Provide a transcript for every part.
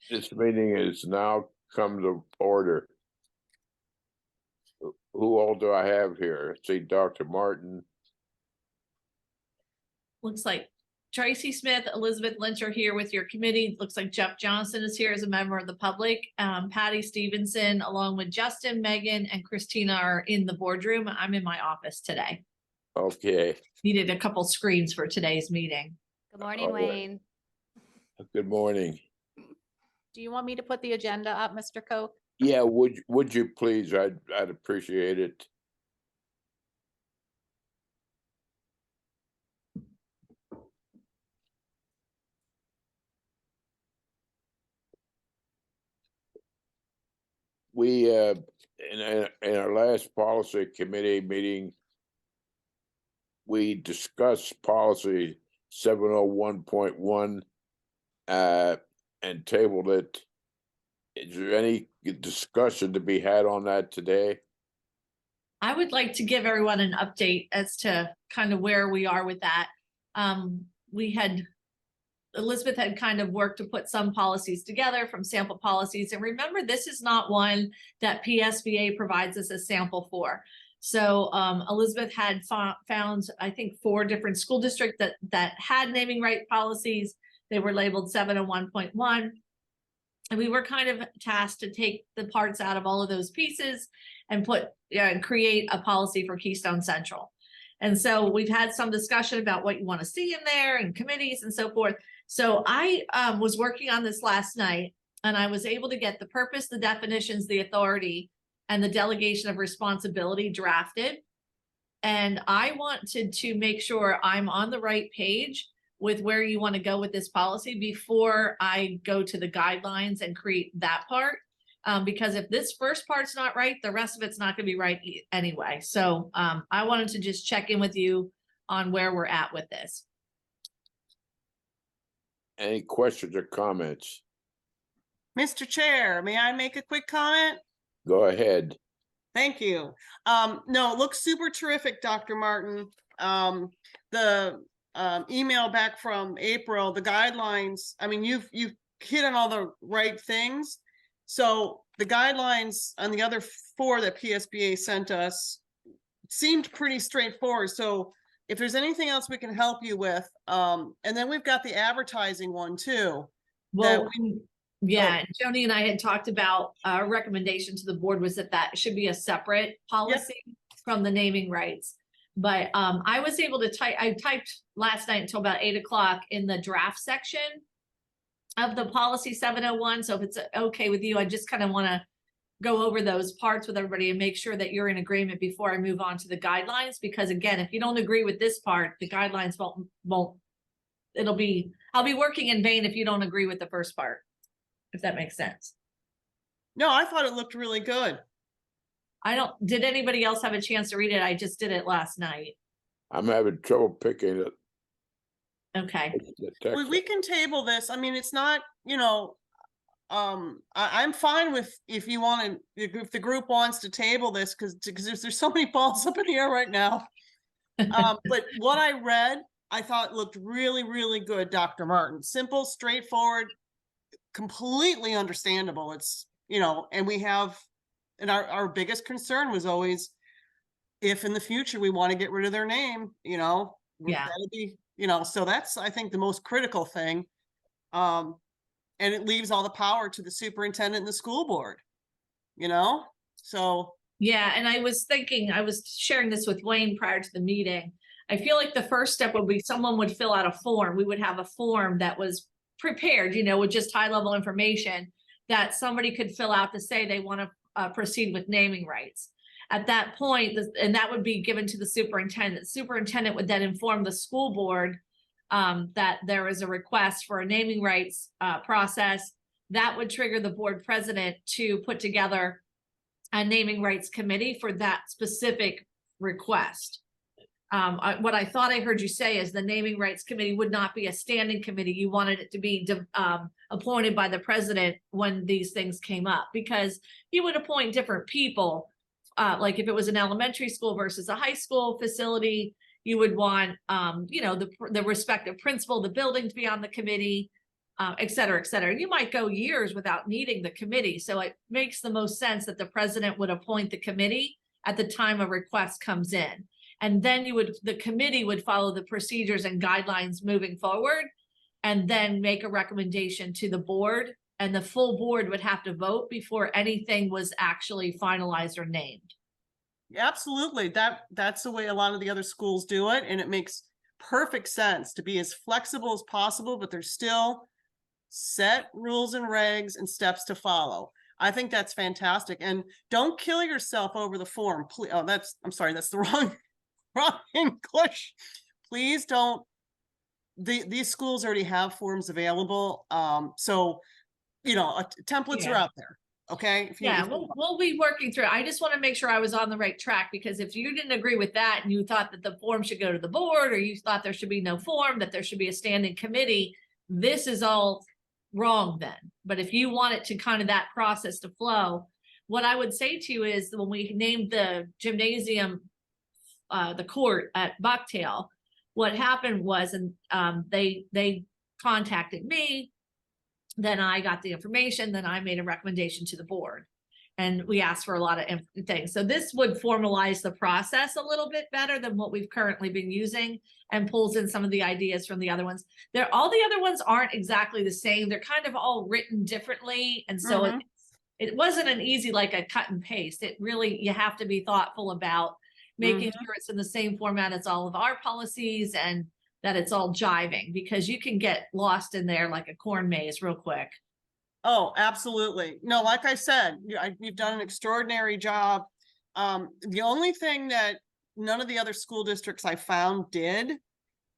This meeting is now come to order. Who all do I have here? See Dr. Martin. Looks like Tracy Smith, Elizabeth Lynch are here with your committee. Looks like Jeff Johnson is here as a member of the public. Patty Stevenson, along with Justin, Megan, and Christina are in the boardroom. I'm in my office today. Okay. Needed a couple screens for today's meeting. Good morning, Wayne. Good morning. Do you want me to put the agenda up, Mr. Koch? Yeah, would you please? I'd appreciate it. We in our last policy committee meeting, we discussed policy 701.1 and tabled it. Is there any discussion to be had on that today? I would like to give everyone an update as to kind of where we are with that. Elizabeth had kind of worked to put some policies together from sample policies. And remember, this is not one that PSBA provides us a sample for. So Elizabeth had found, I think, 4 different school districts that had naming right policies. They were labeled 701.1. And we were kind of tasked to take the parts out of all of those pieces and create a policy for Keystone Central. And so we've had some discussion about what you want to see in there and committees and so forth. So I was working on this last night, and I was able to get the purpose, the definitions, the authority, and the delegation of responsibility drafted. And I wanted to make sure I'm on the right page with where you want to go with this policy before I go to the guidelines and create that part. Because if this first part's not right, the rest of it's not going to be right anyway. So I wanted to just check in with you on where we're at with this. Any questions or comments? Mr. Chair, may I make a quick comment? Go ahead. Thank you. No, it looks super terrific, Dr. Martin. The email back from April, the guidelines, I mean, you've hit on all the right things. So the guidelines on the other 4 that PSBA sent us seemed pretty straightforward. So if there's anything else we can help you with, and then we've got the advertising one too. Well, yeah, Joni and I had talked about our recommendation to the board was that should be a separate policy from the naming rights. But I was able to I typed last night until about 8 o'clock in the draft section of the policy 701. So if it's okay with you, I just kind of want to go over those parts with everybody and make sure that you're in agreement before I move on to the guidelines. Because again, if you don't agree with this part, the guidelines won't, I'll be working in vain if you don't agree with the first part, if that makes sense. No, I thought it looked really good. Did anybody else have a chance to read it? I just did it last night. I'm having trouble picking it. Okay. We can table this. I mean, it's not, you know, I'm fine with if the group wants to table this because there's so many balls up in the air right now. But what I read, I thought looked really, really good, Dr. Martin. Simple, straightforward, completely understandable. It's, you know, and we have, and our biggest concern was always if in the future we want to get rid of their name, you know, that'll be, you know, so that's, I think, the most critical thing. And it leaves all the power to the superintendent and the school board, you know, so. Yeah. And I was sharing this with Wayne prior to the meeting. I feel like the first step would be someone would fill out a form. We would have a form that was prepared, you know, with just high level information that somebody could fill out to say they want to proceed with naming rights. At that point, and that would be given to the superintendent. Superintendent would then inform the school board that there is a request for a naming rights process. That would trigger the board president to put together a naming rights committee for that specific request. What I thought I heard you say is the naming rights committee would not be a standing committee. You wanted it to be appointed by the president when these things came up, because you would appoint different people. Like if it was an elementary school versus a high school facility, you would want, you know, the respective principal, the building to be on the committee. et cetera, et cetera. You might go years without needing the committee. So it makes the most sense that the president would appoint the committee at the time a request comes in. And then the committee would follow the procedures and guidelines moving forward and then make a recommendation to the board, and the full board would have to vote before anything was actually finalized or named. Absolutely. That's the way a lot of the other schools do it. And it makes perfect sense to be as flexible as possible, but there's still set rules and regs and steps to follow. I think that's fantastic. And don't kill yourself over the form. Please. Oh, I'm sorry, that's the wrong English. Please don't. These schools already have forms available. So, templates are Yeah. out there. Okay. Yeah, we'll be working through it. I just want to make sure I was on the right track, because if you didn't agree with that and you thought that the form should go to the board, or you thought there should be no form, that there should be a standing committee, this is all wrong then. But if you want it to kind of that process to flow, what I would say to you is when we named the gymnasium, the court at Bucktail, what happened was, and they contacted me. Then I got the information, then I made a recommendation to the board, and we asked for a lot of things. So this would formalize the process a little bit better than what we've currently been using, and pulls in some of the ideas from the other ones. All the other ones aren't exactly the same. They're kind of all written differently. And so it wasn't an easy, like a cut and paste. It really, you have to be thoughtful about making sure it's in the same format as all of our policies, and that it's all jiving, because you can get lost in there like a corn maze real quick. Oh, absolutely. No, like I said, you've done an extraordinary job. The only thing that none of the other school districts I found did,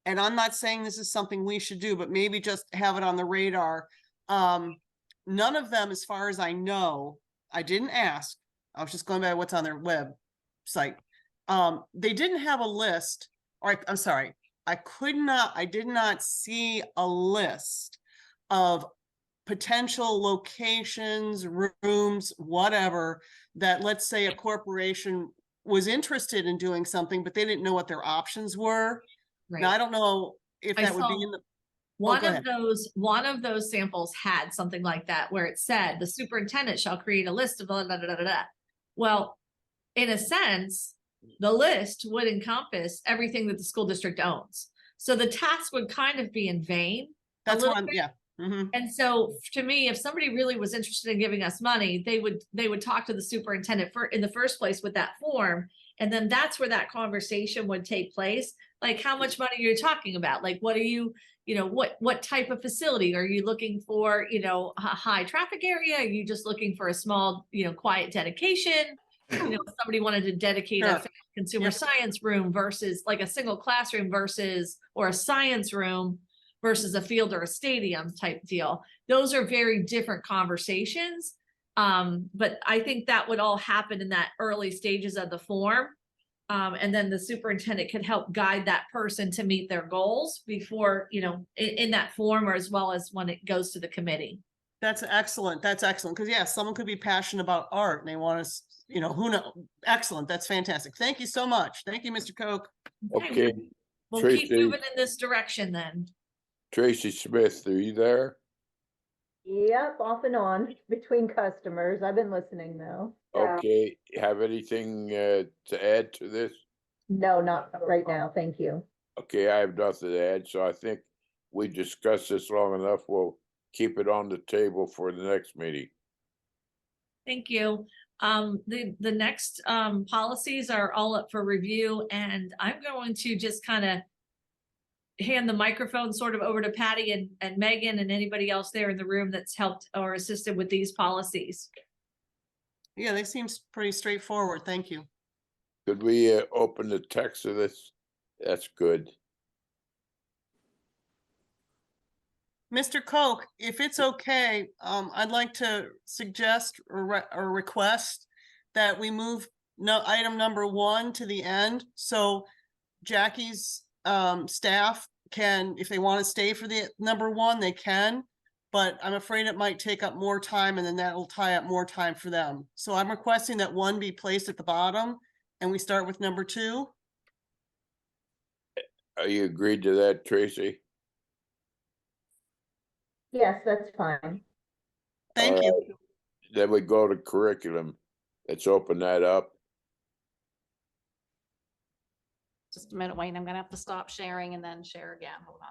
and I'm not saying this is something we should do, but maybe just have it on the radar. None of them, as far as I know, I didn't ask. I was just going by what's on their website. They didn't have a list, or I'm sorry, I did not see a list of potential locations, rooms, whatever, that, let's say, a corporation was interested in doing something, but they didn't know what their options were. Now, I don't know if that would be in the. One of those samples had something like that, where it said the superintendent shall create a list of blah, blah, blah, blah, blah. Well, in a sense, the list would encompass everything that the school district owns. So the task would kind of be in vain. That's what yeah. And so to me, if somebody really was interested in giving us money, they would talk to the superintendent in the first place with that form. And then that's where that conversation would take place. Like, how much money are you talking about? Like, what are you, what type of facility are you looking for? A high traffic area? Are you just looking for a small, quiet dedication? Somebody wanted to dedicate a consumer science room versus like a single classroom or a science room versus a field or a stadium type deal. Those are very different conversations. But I think that would all happen in that early stages of the form. And then the superintendent could help guide that person to meet their goals before, in that form, or as well as when it goes to the committee. That's excellent. That's excellent. Because someone could be passionate about art and they want to, who knows? Excellent. That's fantastic. Thank you so much. Thank you, Mr. Koch. Okay. We'll Tracy. keep moving in this direction then. Tracy Smith, are you there? Yep, off and on between customers. I've been listening though. Okay, have anything to add to this? No, not right now. Thank you. Okay, I have nothing to add, so I think we discussed this long enough. We'll keep it on the table for the next meeting. Thank you. The next policies are all up for review, and I'm going to just kind of hand the microphone sort of over to Patty and Megan and anybody else there in the room that's helped or assisted with these policies. Yeah, they seem pretty straightforward. Thank you. Could we open the text of this? That's good. Mr. Koch, if it's okay, I'd like to suggest or request that we move item number 1 to the end. So Jackie's staff can, if they want to stay for the number 1, they can, but I'm afraid it might take up more time, and then that will tie up more time for them. So I'm requesting that 1 be placed at the bottom and we start with number 2. Are you agreed to that, Tracy? Yes, that's fine. Thank you. Alright. Then we go to curriculum. Let's open that up. Just a minute, Wayne. I'm gonna have to stop sharing and then share again. Hold on.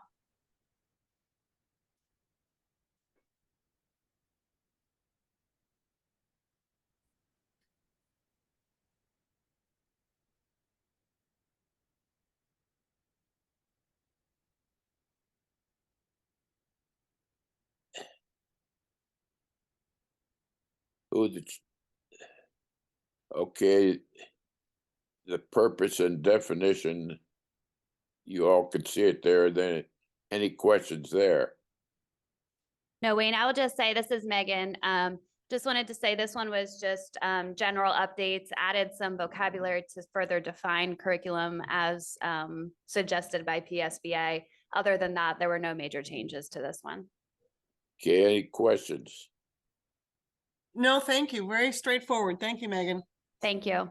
Who the, okay, the purpose and definition, you all can see it there, then any questions there? No, Wayne, I will just say, this is Megan. Just wanted to say this one was just general updates, added some vocabulary to further define curriculum as suggested by PSBA. Other than that, there were no major changes to this one. Okay, any questions? No, thank you. Very straightforward. Thank you, Megan. Thank you.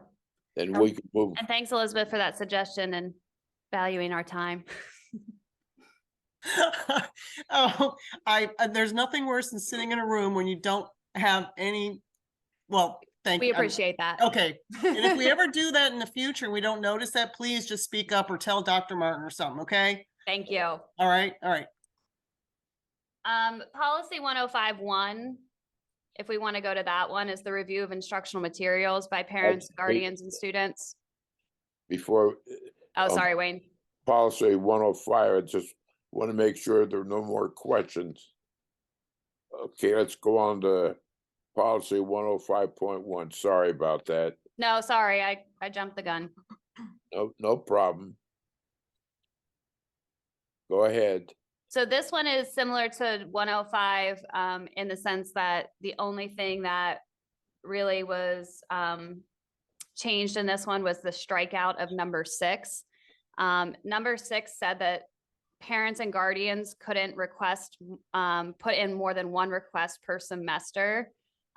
Then we can move, And thanks, Elizabeth, for that suggestion and valuing our time. Oh, there's nothing worse than sitting in a room when you don't have any, well, thank We you. appreciate that. Okay, and if we ever do that in the future, and we don't notice that, please just speak up or tell Dr. Martin or something, okay? Thank you. All right, all right. Policy 1051, if we want to go to that one, is the review of instructional materials by parents, wait. guardians, and students. before Oh, Um, sorry, Wayne. policy 105, I just want to make sure there are no more questions. Okay, let's go on to policy 105.1. Sorry about that. No, sorry, I jumped the gun. No problem. Go ahead. So this one is similar to 105 in the sense that the only thing that really was changed in this one was the strikeout of number 6. Number 6 said that parents and guardians couldn't request, put in more than one request per semester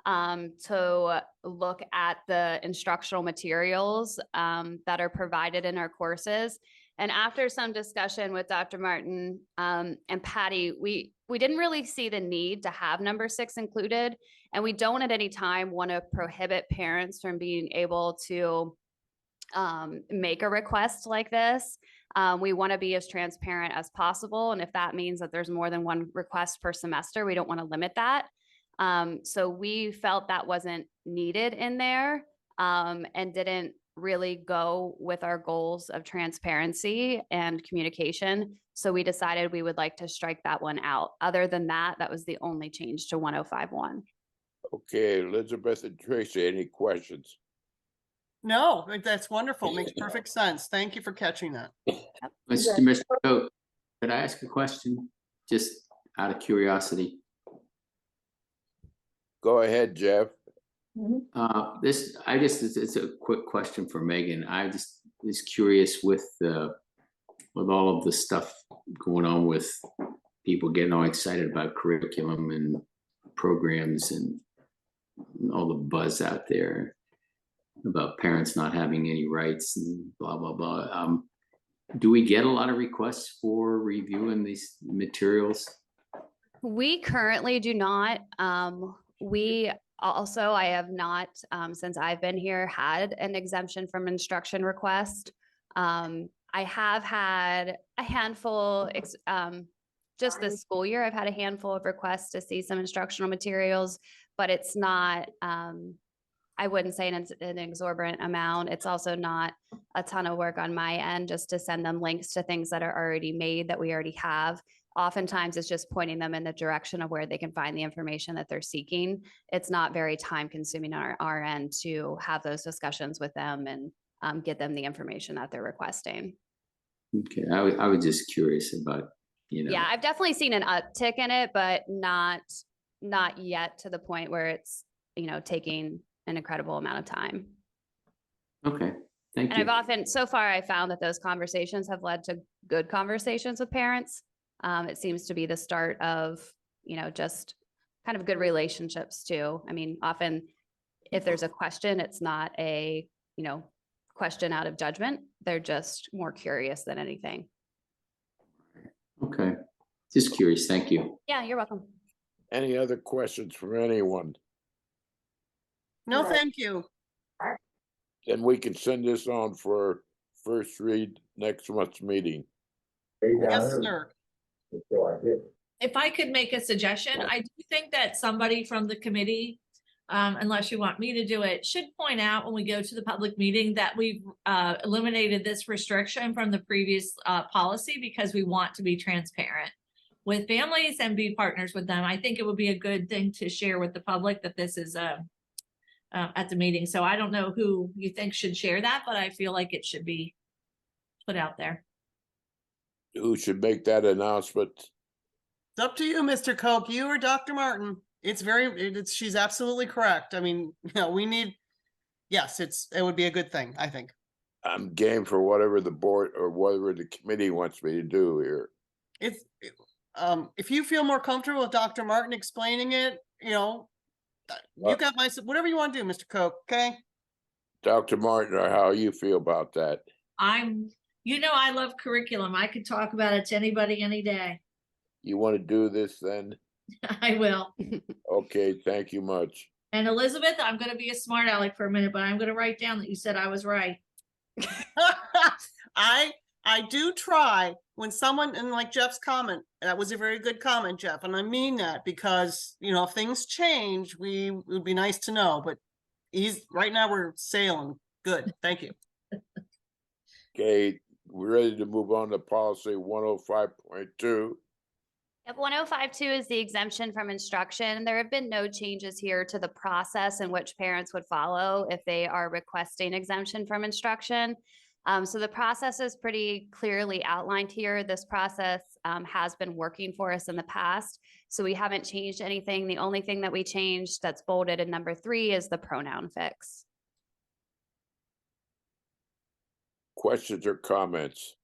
to look at the instructional materials that are provided in our courses. And after some discussion with Dr. Martin and Patty, we didn't really see the need to have number 6 included. And we don't at any time want to prohibit parents from being able to make a request like this. We want to be as transparent as possible. And if that means that there's more than one request per semester, we don't want to limit that. So we felt that wasn't needed in there and didn't really go with our goals of transparency and communication. So we decided we would like to strike that one out. Other than that, that was the only change to 105.1. Okay, Elizabeth and Tracy, any questions? No, that's wonderful. Makes perfect sense. Thank you for catching that. Mr. Coe, could I ask a question? Just out of curiosity. Go ahead, Jeff. Mhm. I guess it's a quick question for Megan. I just was curious with all of the stuff going on with people getting all excited about curriculum and programs and all the buzz out there about parents not having any rights and blah, blah, blah. Do we get a lot of requests for reviewing these materials? We currently do not. We also, I have not, since I've been here, had an exemption from instruction request. I have had a handful, just this school year, I've had a handful of requests to see some instructional materials, but it's not, I wouldn't say an exorbitant amount. It's also not a ton of work on my end just to send them links to things that are already made that we already have. Oftentimes it's just pointing them in the direction of where they can find the information that they're seeking. It's not very time consuming on our end to have those discussions with them and get them the information that they're requesting. Okay, I was just curious about, Yeah, I've definitely seen an uptick in it, but not yet to the point where it's, taking an incredible amount of time. Okay, thank And you. so far I found that those conversations have led to good conversations with parents. It seems to be the start of, just kind of good relationships too. I mean, often if there's a question, it's not a, question out of judgment. They're just more curious than anything. Okay, just curious. Thank you. Yeah, you're welcome. Any other questions from anyone? No, No. thank you. Then we can send this on for first read next month's meeting. Yes, sir. If I could make a suggestion, I do think that somebody from the committee, unless you want me to do it, should point out when we go to the public meeting that we've eliminated this restriction from the previous policy because we want to be transparent with families and be partners with them. I think it would be a good thing to share with the public that this is at the meeting. So I don't know who you think should share that, but I feel like it should be put out there. Who should make that announcement? It's up to you, Mr. Koch, you or Dr. Martin. She's absolutely correct. I mean, we need, yes, it would be a good thing, I think. I'm game for whatever the board or whatever the committee wants me to do here. If you feel more comfortable with Dr. Martin explaining it, you got whatever you want to do, Mr. Koch, okay? Dr. Martin, or how you feel about that? I love curriculum. I could talk about it to anybody any day. You want to do this then? I will. Okay, thank you much. And Elizabeth, I'm gonna be a smart aleck for a minute, but I'm gonna write down that you said I was right. I do try when someone, and like Jeff's comment, that was a very good comment, Jeff, and I mean that because, if things change, it would be nice to know, but right now we're sailing. Good, thank you. Okay, we're ready to move on to policy 105.2. Yep, 105.2 is the exemption from instruction. There have been no changes here to the process in which parents would follow if they are requesting exemption from instruction. So the process is pretty clearly outlined here. This process has been working for us in the past, so we haven't changed anything. The only thing that we changed that's bolded in number 3 is the pronoun fix. Questions or comments?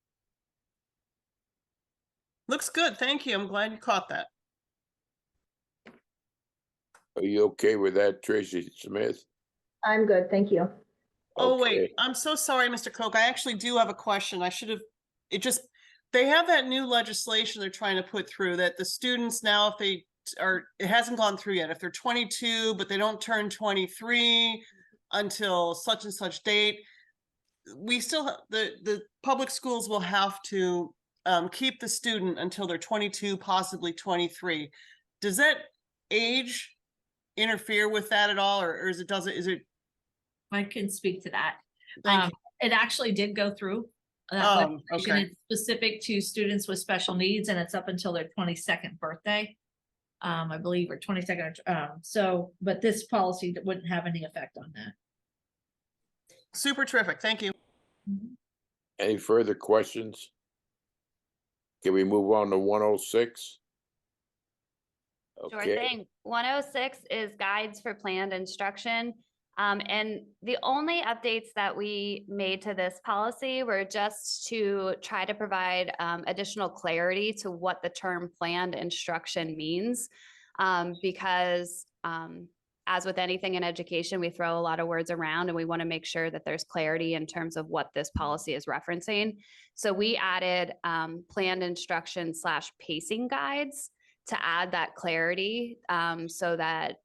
Looks good, thank you. I'm glad you caught that. Are you okay with that, Tracy Smith? I'm good, thank you. Oh, Okay. wait, I'm so sorry, Mr. Koch. I actually do have a question. They have that new legislation they're trying to put through that the students now, it hasn't gone through yet. If they're 22, but they don't turn 23 until such and such date, we still, the public schools will have to keep the student until they're 22, possibly 23. Does that age interfere with that at all, or is it? I can speak to that. Thank you. It actually did go through. that Oh, legislation. okay. It's specific to students with special needs, and it's up until their 22nd birthday. I believe, or 22nd. But this policy wouldn't have any effect on that. Super terrific. Thank you. Any further questions? Can we move on to 106? Sure Okay, thing. 106 is guides for planned instruction. And the only updates that we made to this policy were just to try to provide additional clarity to what the term planned instruction means. Because as with anything in education, we throw a lot of words around and we want to make sure that there's clarity in terms of what this policy is referencing. So we added planned instruction / pacing guides to add that clarity so that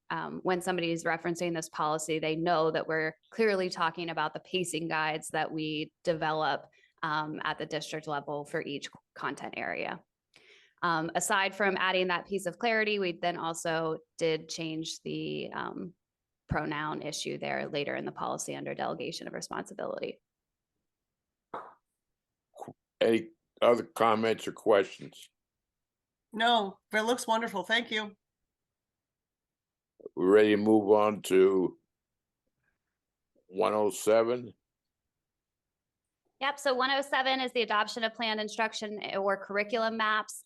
when somebody is referencing this policy, they know that we're clearly talking about the pacing guides that we develop at the district level for each content area. Aside from adding that piece of clarity, we then also did change the pronoun issue there later in the policy under delegation of responsibility. any other comments or questions? No, but it looks wonderful. Thank you. We're ready to move on to 107. Yep, so 107 is the adoption of planned instruction or curriculum maps.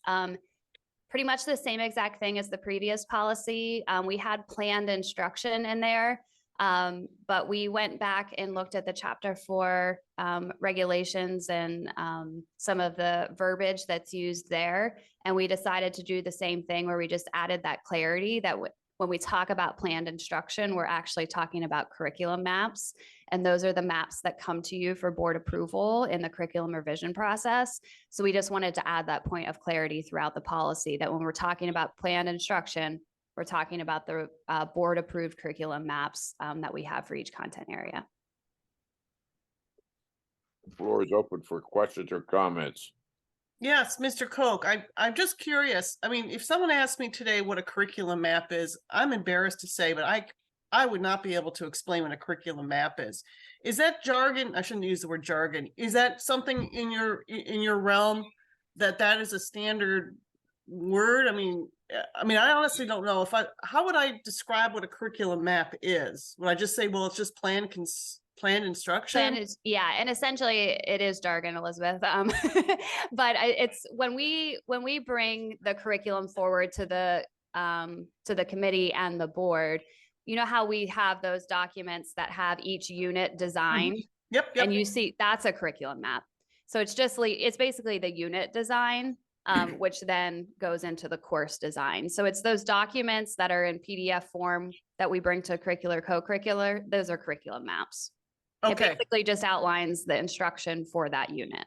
Pretty much the same exact thing as the previous policy. We had planned instruction in there, but we went back and looked at the chapter 4 regulations and some of the verbiage that's used there. And we decided to do the same thing where we just added that clarity that when we talk about planned instruction, we're actually talking about curriculum maps. And those are the maps that come to you for board approval in the curriculum revision process. So we just wanted to add that point of clarity throughout the policy that when we're talking about planned instruction, we're talking about the board approved curriculum maps that we have for each content area. The floor is open for questions or comments. Yes, Mr. Koch, I'm just curious. I mean, if someone asked me today what a curriculum map is, I'm embarrassed to say, but I would not be able to explain what a curriculum map is. Is that jargon? I shouldn't use the word jargon. Is that something in your realm that is a standard word? I mean, I honestly don't know how would I describe what a curriculum map is? Would I just say, well, it's just planned instruction? And essentially it is jargon, Elizabeth. But it's when we bring the curriculum forward to the committee and the board, you know how we have those documents that have each unit designed? Yep. And you see, that's a curriculum map. So it's basically the unit design, which then goes into the course design. So it's those documents that are in PDF form that we bring to curricular, co-curricular. Those are curriculum maps. It Okay, basically just outlines the instruction for that unit.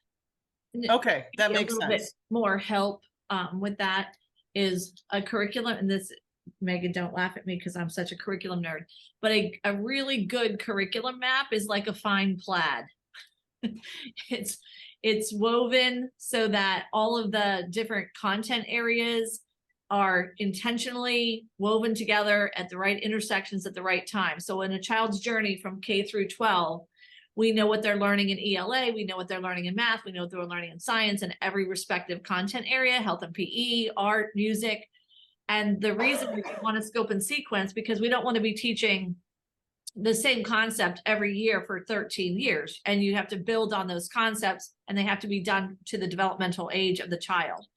okay, that Maybe a makes little bit sense. More help with that is a curriculum, and this, Megan, don't laugh at me because I'm such a curriculum nerd, but a really good curriculum map is like a fine plaid. It's woven so that all of the different content areas are intentionally woven together at the right intersections at the right time. So in a child's journey from K through 12, we know what they're learning in ELA, we know what they're learning in math, we know what they're learning in science and every respective content area, health and PE, art, music. And the reason we want to scope and sequence, because we don't want to be teaching the same concept every year for 13 years. And you have to build on those concepts and they have to be done to the developmental age of the child.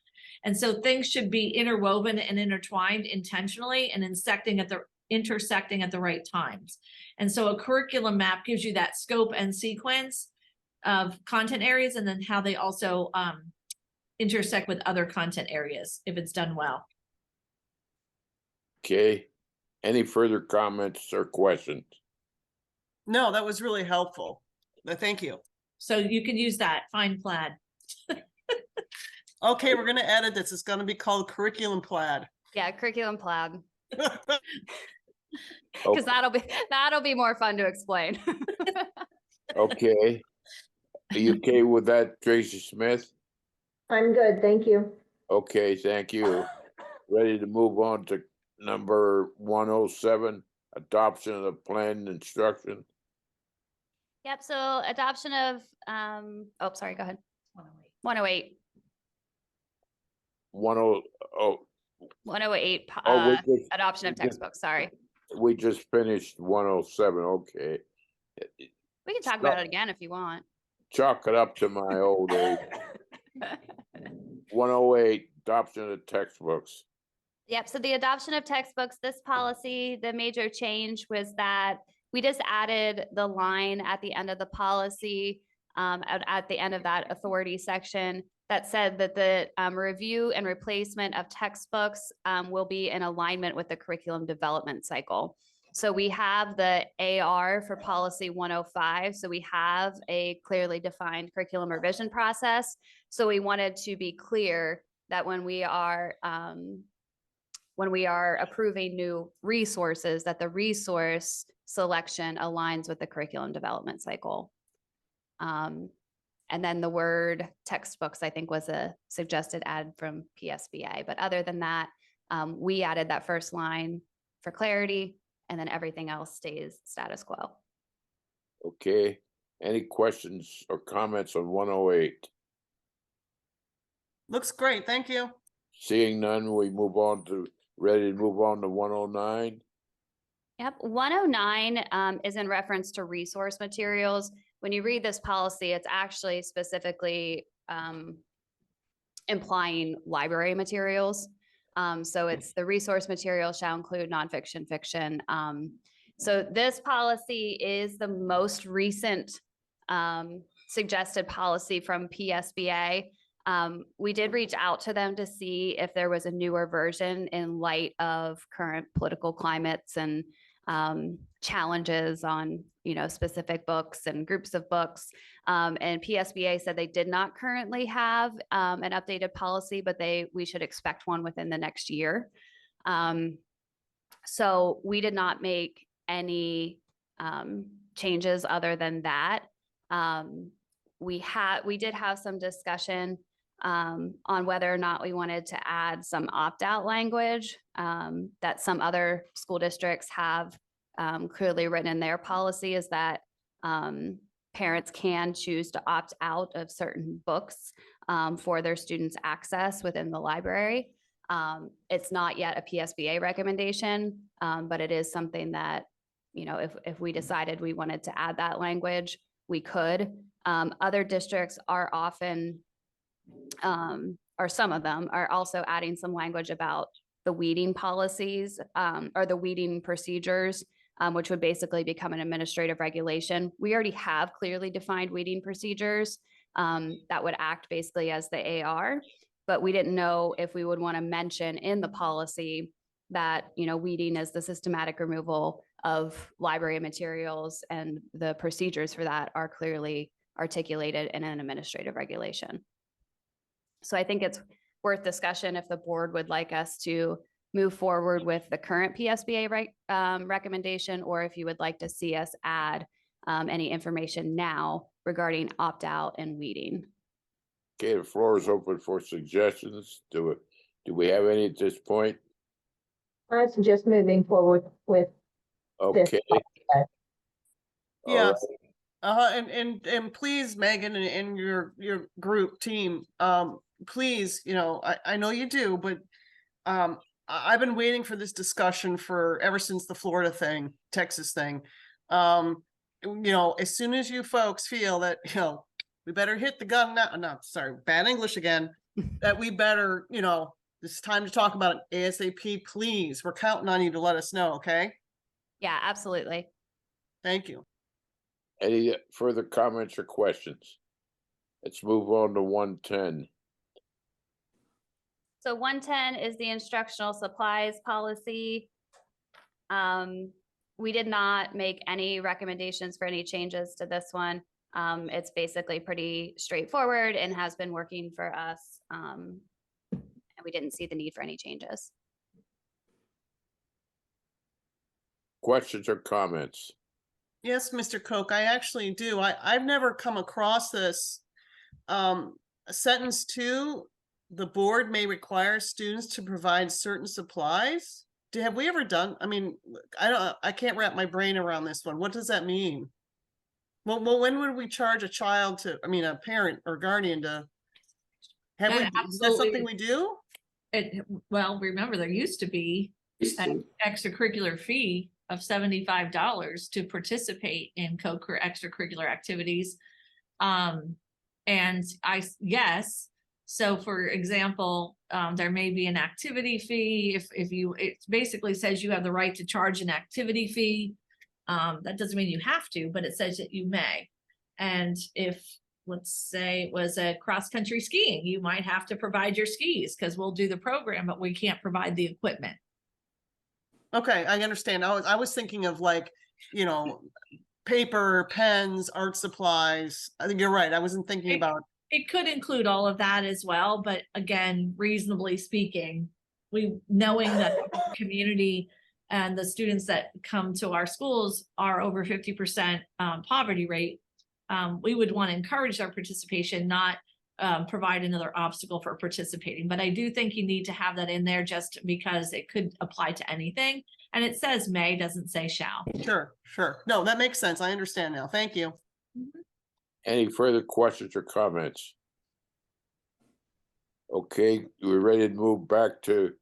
And so things should be interwoven and intertwined intentionally and intersecting at the right times. And so a curriculum map gives you that scope and sequence of content areas and then how they also intersect with other content areas if it's done well. Okay, any further comments or questions? No, that was really helpful. Thank you. So you can use that fine plaid. Okay, we're gonna edit this. It's gonna be called curriculum plaid. Yeah, curriculum plaid, Okay. because that'll be more fun to explain. Okay. Are you okay with that, Tracy Smith? I'm good, thank you. Okay, thank you. Ready to move on to number 107, adoption of the plan instruction. Yep, so adoption of, oh, sorry, go ahead. 108. 108, adoption of textbooks, sorry. We just finished 107, okay. We can talk about it again if you want. Chalk it up to my old age. 108, adoption of textbooks. Yep, so the adoption of textbooks, this policy, the major change was that we just added the line at the end of the policy, at the end of that authority section that said that the review and replacement of textbooks will be in alignment with the curriculum development cycle. So we have the AR for policy 105. So we have a clearly defined curriculum revision process. So we wanted to be clear that when we are approving new resources, that the resource selection aligns with the curriculum development cycle. And then the word textbooks, I think, was a suggested add from PSBA. But other than that, we added that first line for clarity, and then everything else stays status quo. Okay, any questions or comments on 108? Looks great, thank you. Seeing none, we ready to move on to 109. Yep, 109 is in reference to resource materials. When you read this policy, it's actually specifically implying library materials. So it's the resource material shall include nonfiction, fiction. So this policy is the most recent suggested policy from PSBA. We did reach out to them to see if there was a newer version in light of current political climates and challenges on, specific books and groups of books. And PSBA said they did not currently have an updated policy, but we should expect one within the next year. So we did not make any changes other than that. We did have some discussion on whether or not we wanted to add some opt-out language that some other school districts have clearly written in their policy, is that parents can choose to opt out of certain books for their students' access within the library. It's not yet a PSBA recommendation, but it is something that, you know, if we decided we wanted to add that language, we could. Other districts are often, or some of them are also adding some language about the weeding policies or the weeding procedures, which would basically become an administrative regulation. We already have clearly defined weeding procedures that would act basically as the AR, but we didn't know if we would want to mention in the policy that, you know, weeding is the systematic removal of library materials, and the procedures for that are clearly articulated in an administrative regulation. So I think it's worth discussion if the board would like us to move forward with the current PSBA recommendation, or if you would like to see us add any information now regarding opt-out and weeding. Okay, the floor is open for suggestions. Do we have any at this point? I suggest moving forward with this. Okay. All Yes. right. And please, Megan, and your group team, please, you know, I know you do, but I've been waiting for this discussion for ever since the Florida thing, Texas thing. You know, as soon as you folks feel that, you know, we better hit the gun now, no, sorry, bad English again, that we better, you know, it's time to talk about it ASAP, please. We're counting on you to let us know, okay? Yeah, absolutely. Thank you. Any further comments or questions? Let's move on to 110. So 110 is the instructional supplies policy. We did not make any recommendations for any changes to this one. It's basically pretty straightforward and has been working for us. And we didn't see the need for any changes. Questions or comments? Yes, Mr. Koch, I actually do. I've never come across this. Sentence 2, the board may require students to provide certain supplies. Have we ever done, I mean, I can't wrap my brain around this one. What does that mean? Well, when would we charge a child to, I mean, a parent or guardian to, have we, Yeah, is that absolutely. something we do? Well, remember, there used to be an extracurricular fee of $75 to participate in extracurricular activities. And yes, so for example, there may be an activity fee if you, it basically says you have the right to charge an activity fee. That doesn't mean you have to, but it says that you may. And if, let's say it was a cross-country skiing, you might have to provide your skis because we'll do the program, but we can't provide the equipment. Okay, I understand. I was thinking of, like, you know, paper, pens, art supplies. I think you're right. I wasn't thinking about. It could include all of that as well, but again, reasonably speaking, knowing that the community and the students that come to our schools are over 50% poverty rate, we would want to encourage their participation, not provide another obstacle for participating. But I do think you need to have that in there just because it could apply to anything. And it says may, doesn't say shall. Sure. No, that makes sense. I understand now. Thank you. Any further questions or comments? Okay, we're ready to move back to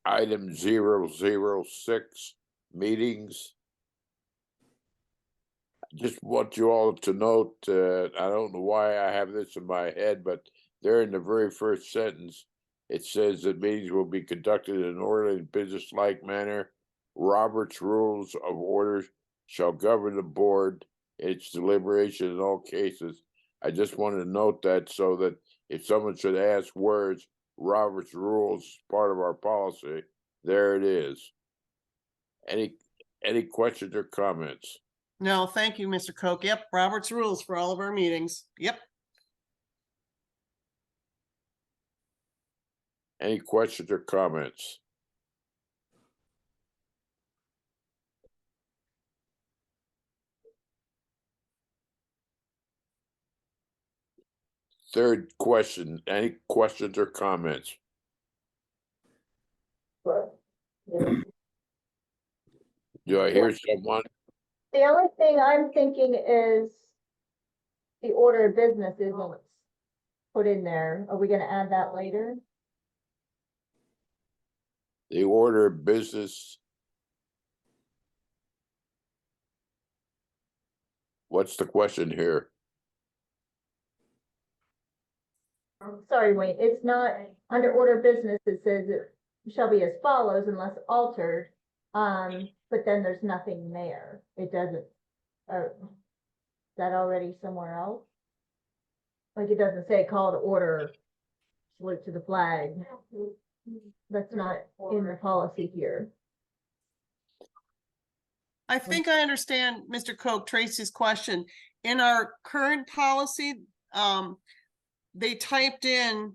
item 006, meetings. Just want you all to note, I don't know why I have this in my head, but there in the very first sentence, it says that meetings will be conducted in an orderly and business-like manner. Robert's Rules of Order shall govern the board, its deliberation in all cases. I just wanted to note that so that if someone should ask where's Robert's Rules part of our policy, there it is. Any questions or comments? No, thank you, Mr. Koch. Yep, Robert's rules for all of our meetings. Yep. Any questions or comments? third question, any questions or comments? Do I hear someone? The only thing I'm thinking is the order of business isn't put in there. Are we gonna add that later? The order of business. What's the question here? Sorry, Wayne, it's not, under order of business, it says it shall be as follows unless altered. But then there's nothing there. It doesn't, is that already somewhere else? Like it doesn't say call to order, salute to the flag. That's not in the policy here. I think I understand, Mr. Koch, Tracy's question. In our current policy, they typed in,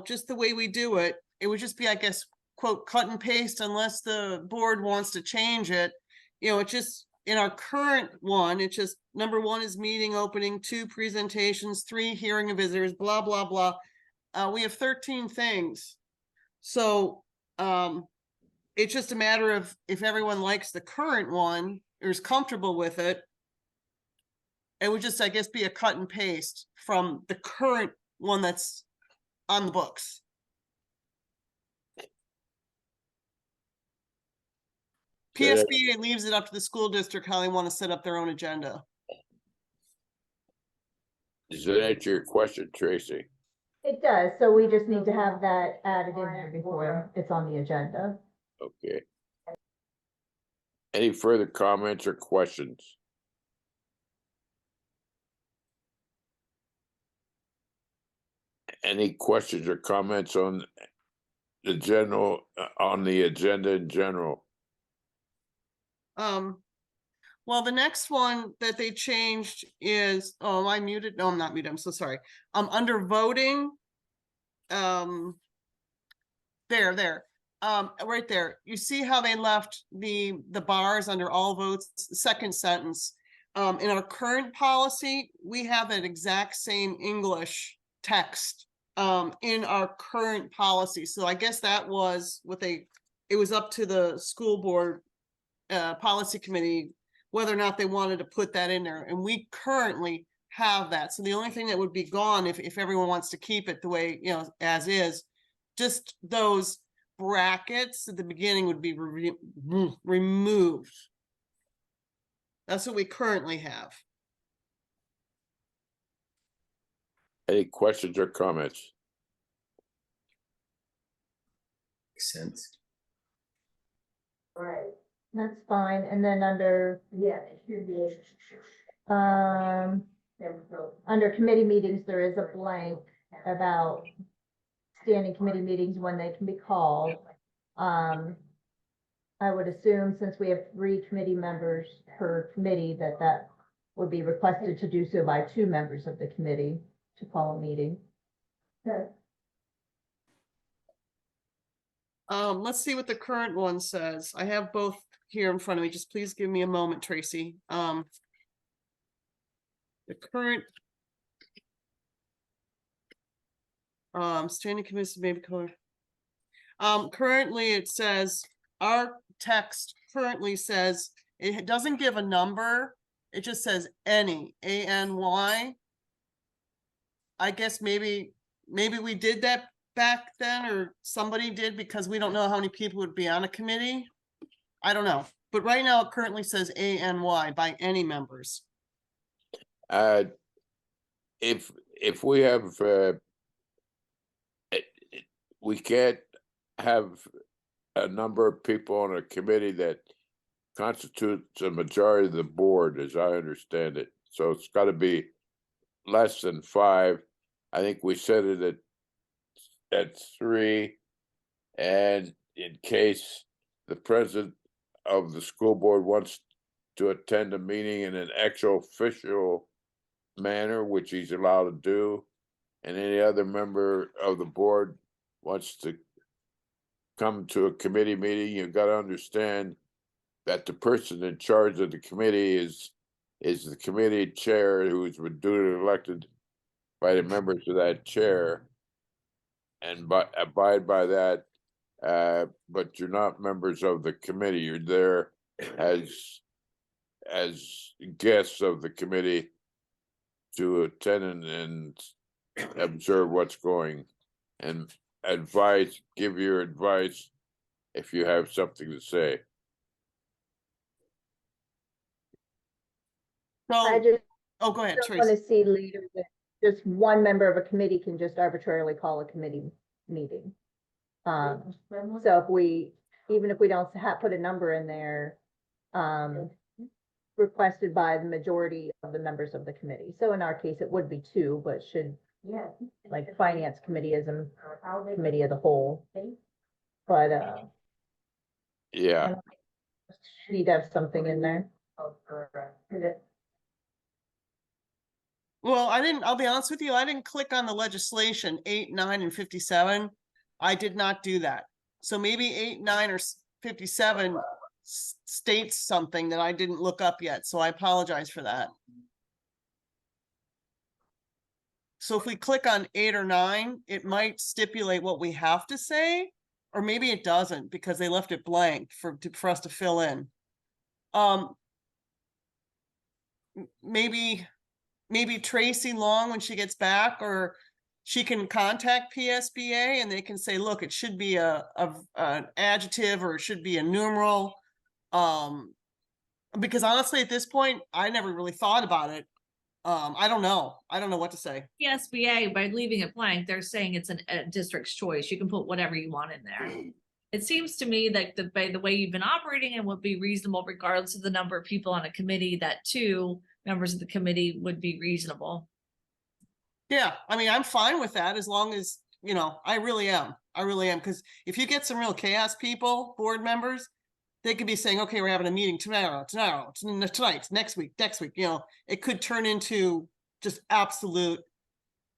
just the way we do it. It would just be, I guess, quote, cut and paste unless the board wants to change it. It just, in our current one, it's just, number 1 is meeting opening, 2 presentations, 3 hearing of visitors, blah, blah, blah. We have 13 things. So, it's just a matter of if everyone likes the current one or is comfortable with it. It would just, I guess, be a cut and paste from the current one that's on the books. PSBA leaves it up to the school district how they want to set up their own agenda. Does that answer your question, Tracy? It does, so we just need to have that added in there before it's on the agenda. Okay. Any further comments or questions? Any questions or comments on the general, on the agenda in general? Well, the next one that they changed is, oh, am I muted? No, I'm not muted. I'm so sorry. Under voting, there, right there. You see how they left the bars under all votes, second sentence. In our current policy, we have that exact same English text in our current policy. So I guess that was what it was up to the school board policy committee whether or not they wanted to put that in there, and we currently have that. So the only thing that would be gone if everyone wants to keep it the way, as is, just those brackets at the beginning would be removed. That's what we currently have. Any questions or comments? Makes sense. Right. That's fine, and then under, under committee meetings, there is a blank about standing committee meetings when they can be called. I would assume since we have 3 committee members per committee, that would be requested to do so by 2 members of the committee to call a meeting. Let's see what the current one says. I have both here in front of me. Just please give me a moment, Tracy. The current standing committee maybe color. Currently it says, our text currently says, it doesn't give a number. It just says any, ANY. I guess maybe we did that back then, or somebody did, because we don't know how many people would be on a committee. I don't know, but right now it currently says ANY by any members. If we have, we can't have a number of people on a committee that constitutes a majority of the board, as I understand it. So it's got to be less than 5. I think we set it at 3, and in case the president of the school board wants to attend a meeting in an official manner, which he's allowed to do, and any other member of the board wants to come to a committee meeting, you've got to understand that the person in charge of the committee is the committee chair, who has been duly elected by the members of that chair. And abide by that, but you're not members of the committee, you're there as guests of the committee to attend and observe what's going and advise, give your advice if you have something to say. I So, just oh, go ahead, don't want Tracy. to see leaders that just one member of a committee can just arbitrarily call a committee meeting. So if we, even if we don't put a number in there, requested by the majority of the members of the committee. So in our case, it would be two, but should, like finance committee is a committee of the whole. But, Yeah, need to have something in there. Well, I'll be honest with you, I didn't click on the legislation 8, 9, and 57. I did not do that. So maybe 8, 9, or 57 states something that I didn't look up yet, so I apologize for that. So if we click on 8 or 9, it might stipulate what we have to say, or maybe it doesn't because they left it blank for us to fill in. Maybe Tracy Long, when she gets back, or she can contact PSBA and they can say, look, it should be an adjective or it should be a numeral. Because honestly, at this point, I never really thought about it. I don't know what to say. PSBA, by leaving it blank, they're saying it's a district's choice. You can put whatever you want in there. It seems to me that the way you've been operating it would be reasonable regardless of the number of people on a committee, that 2 members of the committee would be reasonable. Yeah, I mean, I'm fine with that as long as, I really am. Because if you get some real chaos people, board members, they could be saying, okay, we're having a meeting tonight, next week. It could turn into just absolute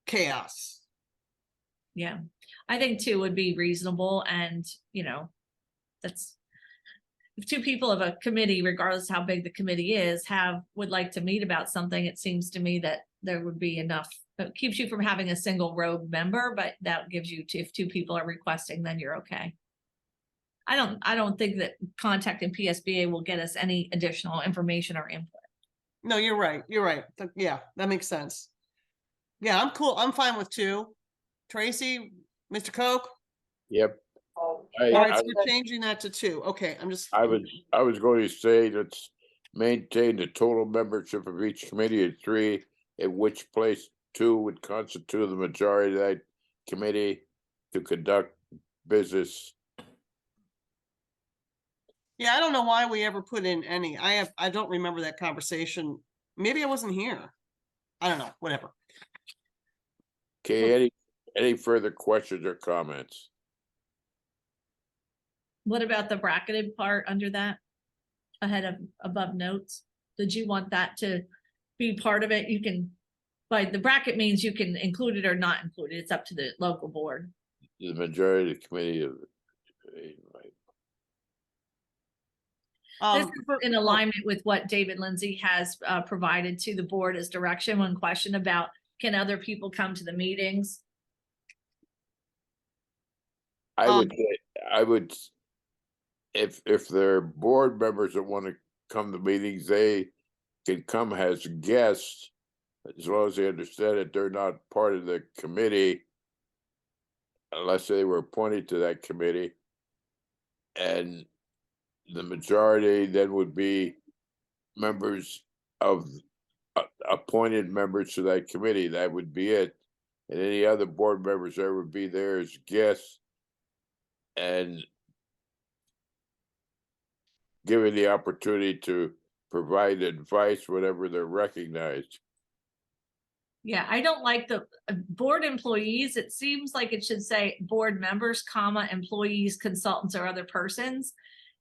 chaos. Yeah, I think 2 would be reasonable, and that's if 2 people of a committee, regardless how big the committee is, would like to meet about something, it seems to me that there would be enough. It keeps you from having a single rogue member, but that gives you if 2 people are requesting, then you're okay. I don't think that contacting PSBA will get us any additional information or input. No, you're right. Yeah, that makes sense. Yeah, I'm cool. I'm fine with 2. Tracy, Mr. Koch? yep. All right, I so we're changing that to 2. Okay, I was going to say let's maintain the total membership of each committee at 3, in which place 2 would constitute the majority of that committee to conduct business. Yeah, I don't know why we ever put in any. I don't remember that conversation. Maybe I wasn't here. I don't know, whatever. Okay, any further questions or comments? What about the bracketed part under that? Above notes? Did you want that to be part of it? You can, by the bracket means you can include it or not include it. It's up to the local board. The majority of the committee of This is in alignment with what David Lindsay has provided to the board as direction when questioned about can other people come to the meetings? I would, if they're board members that want to come to meetings, they can come as guests, as long as they understand that they're not part of the committee, unless they were appointed to that committee. And the majority then would be members of appointed members to that committee. That would be it. And any other board members there would be there as guests and given the opportunity to provide advice whenever they're recognized. Yeah, I don't like the board employees. It seems like it should say board members, comma, employees, consultants, or other persons.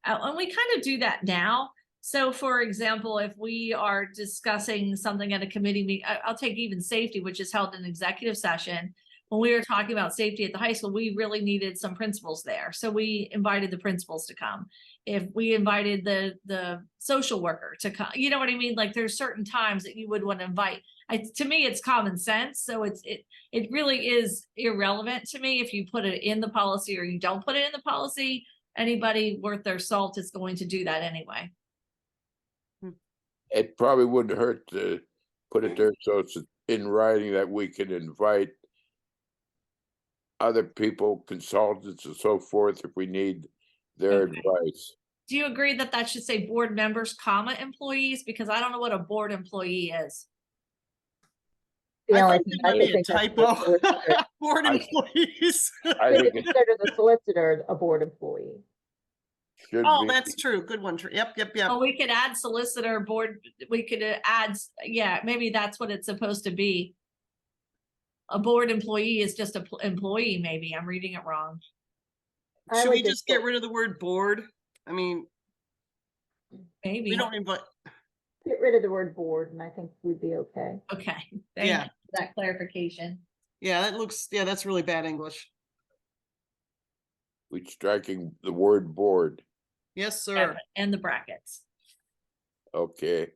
And we kind of do that now. So for example, if we are discussing something at a committee meeting, I'll take even safety, which is held in executive session. When we were talking about safety at the high school, we really needed some principals there. So we invited the principals to come. If we invited the social worker to come, you know what I mean? Like there's certain times that you would want to invite. to me, it's common sense, so it really is irrelevant to me if you put it in the policy or you don't put it in the policy. Anybody worth their salt is going to do that anyway. It probably wouldn't hurt to put it there so it's in writing that we can invite other people, consultants and so forth, if we need their Okay. advice. Do you agree that that should say board members, comma, employees? Because I don't know what a board employee is. The I only think thing it I might could be a think of is typo. the solicitor. Board I- employees. I We think could it consider the solicitor a board employee. should Oh, be. that's true. Good one. Yep, yep, yep. Oh, we could add solicitor board, we could add, yeah, maybe that's what it's supposed to be. A board employee is just a employee, maybe. I'm reading it wrong. I Should would we just get put- rid of the word board? I mean, Maybe. we don't invite, Get rid of the word board and I think we'd be okay. Okay, thank Yeah. you for that clarification. yeah, that looks, yeah, that's really bad English. We striking the word board. Yes, sir. And the brackets. Okay.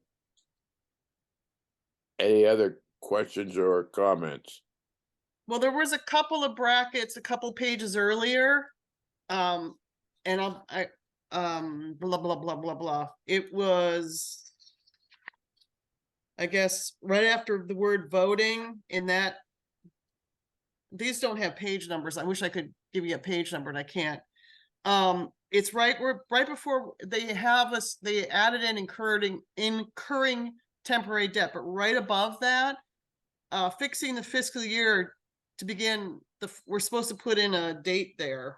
Any other questions or comments? Well, there was a couple of brackets, a couple pages earlier. And blah, blah, blah, blah, blah. It was, I guess, right after the word voting in that. These don't have page numbers. I wish I could give you a page number and I can't. It's right before they have us, they added in incurring temporary debt, but right above that, fixing the fiscal year to begin we're supposed to put in a date there.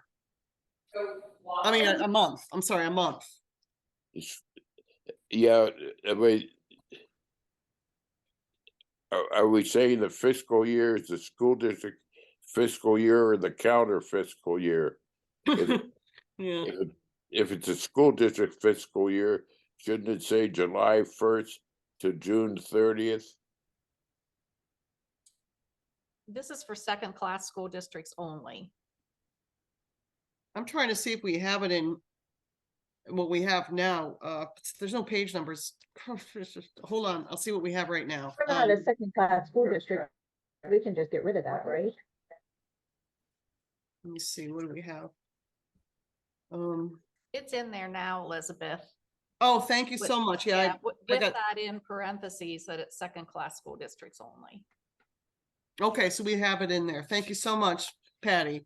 I mean, a month. I'm sorry, a month. It's- Yeah, I mean. Are we saying the fiscal year is the school district fiscal year or the counter fiscal year? If, Yeah. if it's a school district fiscal year, shouldn't it say July 1st to June 30th? This is for second-class school districts only. I'm trying to see if we have it in what we have now. There's no page numbers. Hold on, I'll see what we have right now. We're not a second class school district. We can just get rid of that, right? Let me see, what do we have? It's in there now, Elizabeth. Oh, thank you With- so much. Yeah, With I got- that in parentheses that it's second-class school districts only. okay, so we have it in there. Thank you so much, Patty.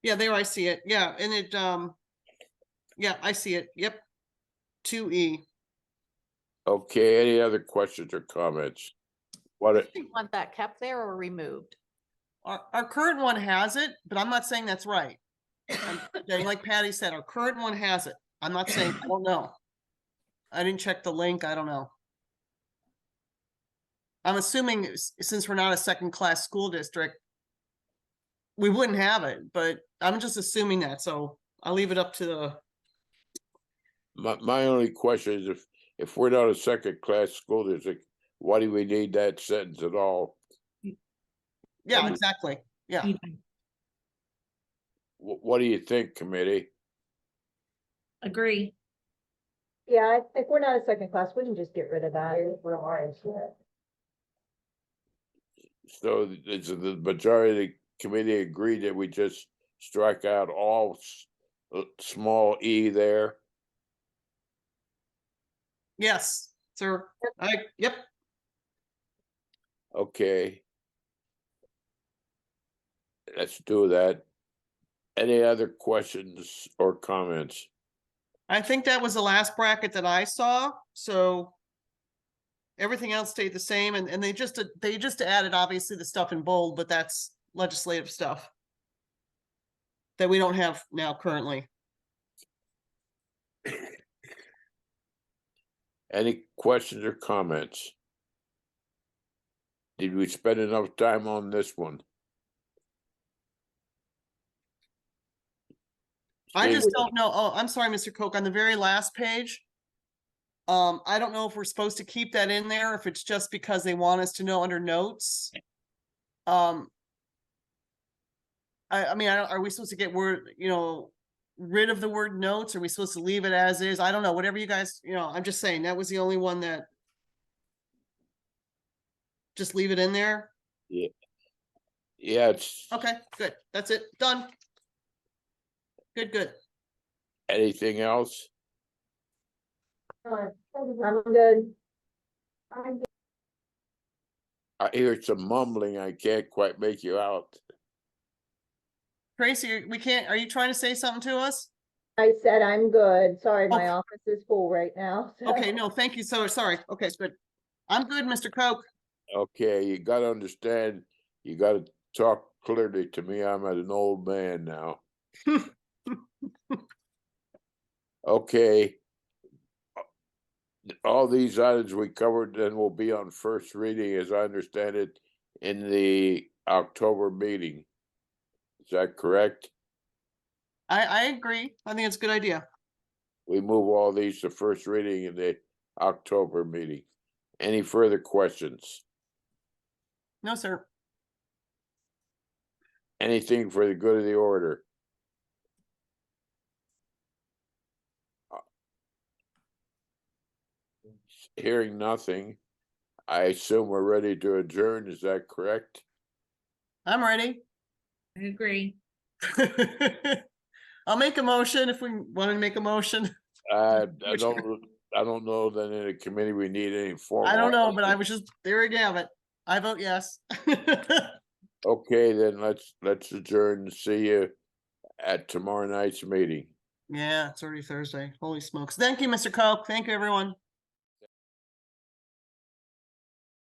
Yeah, there I see it. Yeah, and it, yeah, I see it. Yep. 2E. Okay, any other questions or comments? What, Do you want that kept there or removed? Our current one has it, but I'm not saying that's right. Like Patty said, our current one has it. I'm not saying, I don't know. I didn't check the link. I don't know. I'm assuming since we're not a second class school district, we wouldn't have it, but I'm just assuming that. So I'll leave it up to the, my only question is if we're not a second class school district, why do we need that sentence at all? yeah, exactly. Yeah. What do you think, committee? Agree. Yeah, if we're not a second class, we can just get rid of that. So is the majority of the committee agree that we just strike out all small e there? Yes, sir. Yep. Okay. Let's do that. Any other questions or comments? I think that was the last bracket that I saw, so everything else stayed the same, and they just added obviously the stuff in bold, but that's legislative stuff that we don't have now currently. Any questions or comments? Did we spend enough time on this one? I Steve? just don't know. Oh, I'm sorry, Mr. Koch, on the very last page. I don't know if we're supposed to keep that in there, if it's just because they want us to know under notes. I mean, are we supposed to get word, rid of the word notes? Are we supposed to leave it as is? I don't know, whatever you guys, I'm just saying, that was the only one that. Just leave it in there? Yeah, it's Okay, good. That's it. Done. Good. anything else? I'm good. I'm good. I hear some mumbling. I can't quite make you out. Tracy, we can't, are you trying to say something to us? I said I'm good. Sorry, my Okay. office is full right now. so- Okay, no, thank you. So, sorry. Okay, good. I'm good, Mr. Coke. Okay, you gotta understand, you gotta talk clearly to me. I'm an old man now. Okay. All these items we covered then will be on first reading, as I understand it, in the October meeting. Is that correct? I agree. I think it's a good idea. We move all these to first reading in the October meeting. Any further questions? No, sir. Anything for the good of the order? Hearing nothing, I assume we're ready to adjourn. Is that correct? I'm ready. I agree. I'll make a motion if we want to make a motion. I Which- don't know that in a committee we need any formal. I don't know, but I was just, there we have it. I vote yes. Okay, then let's adjourn. See you at tomorrow night's meeting. Yeah, it's already Thursday. Holy smokes. Thank you, Mr. Coke. Thank you, everyone.